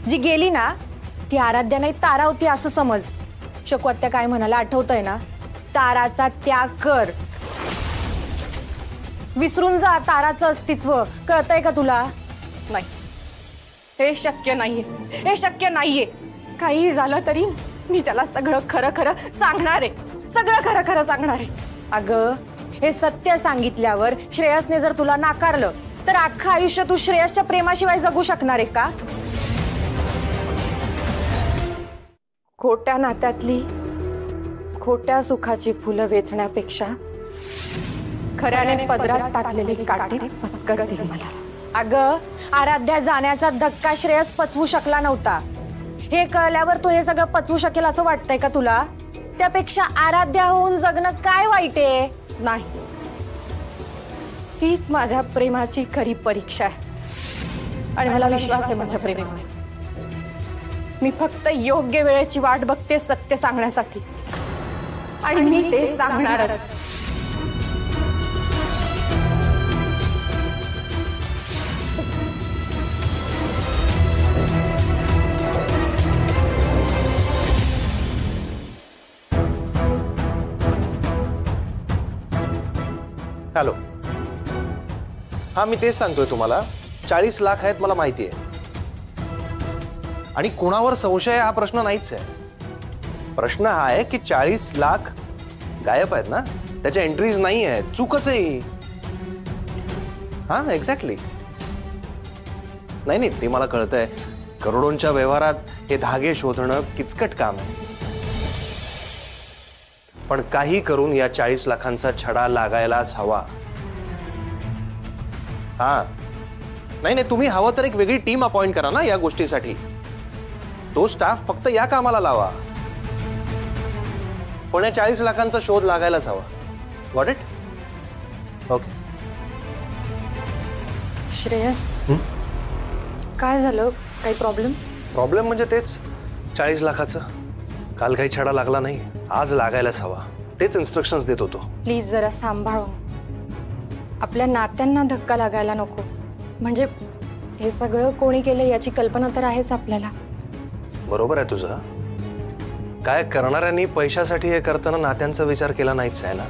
जी गेली ना ती आराध्या नाही तारा होती असं समज। शकवत्या काय म्हणाला आठवतंय ना, ताराचा त्याग कर, विसरून जा ताराचं अस्तित्व, कळतंय का तुला? नाही, हे शक्य नाहीये, हे शक्य नाहीये। काही झालं तरी मी त्याला सगळं खरं खरं सांगणार आहे, सगळं खरं खरं सांगणार आहे। अगं हे सत्य सांगितल्यावर श्रेयसने जर तुला नाकारलं तर अख्खं आयुष्य तू श्रेयसच्या प्रेमाशिवाय जगू शकणार आहे का? खोट्या नात्यातली खोट्या सुखाची फुलं वेचण्यापेक्षा खऱ्याने पदरात टाकलेले काटे पत्करतील मला। अगं आराध्या जाण्याचा धक्का श्रेयस पचवू शकला नव्हता, हे कळल्यावर तू हे सगळं पचवू शकेल असं वाटतंय का तुला? त्यापेक्षा आराध्या होऊन जगणं काय वाईट आहे? नाही, हीच माझ्या प्रेमाची खरी परीक्षा आहे आणि मला विश्वास आहे माझ्या प्रेमावर। मी फक्त योग्य वेळेची वाट बघते सत्य सांगण्यासाठी आणि मी ते सांगणारच। हॅलो, हा मी तेच सांगतोय तुम्हाला, 40 लाख आहेत मला माहिती आहे आणि कोणावर संशय हा प्रश्न नाहीच आहे। प्रश्न हा आहे की 40 लाख गायब आहेत ना, त्याच्या एंट्रीज नाही आहेत, चूकच आहे ही। हा एक्झॅक्टली, नाही ते मला कळतंय, करोडोंच्या व्यवहारात हे धागे शोधणं किचकट काम आहे, पण काही करून या 40 लाखांचा छडा लागायलाच हवा। हा नाही तुम्ही हवं तर एक वेगळी टीम अपॉइंट करा ना या गोष्टीसाठी, तो स्टाफ फक्त या कामाला लावा, पण या 40 लाखांचा शोध लागायलाच हवा। Got it? ओके। श्रेयस, काय झालं? काही प्रॉब्लेम? प्रॉब्लेम म्हणजे तेच 40 लाखाचं, काल काही छडा लागला नाही, आज लागायलाच हवा, तेच इन्स्ट्रक्शन्स देत होतो। प्लीज जरा सांभाळून, आपल्या नात्यांना धक्का लागायला नको, म्हणजे हे सगळं कोणी केलं याची कल्पना तर आहेच आपल्याला। बरोबर आहे तुझं, काय करणाऱ्यांनी पैशासाठी हे करताना नात्यांचा विचार केला नाहीच आहे ना,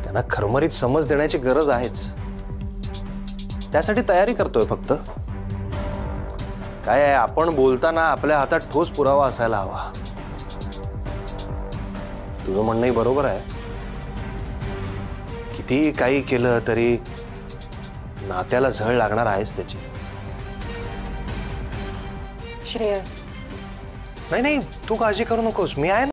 त्यांना खरमरीत समज देण्याची गरज आहेच, त्यासाठी तयारी करतोय फक्त। काय आहे, आपण बोलताना आपल्या हातात ठोस पुरावा असायला हवा। तुझं म्हणणंही बरोबर आहे, किती काही केलं तरी नात्याला झळ लागणार आहेच त्याची। श्रेयस, नाही तू काळजी करू नकोस, मी आहे ना।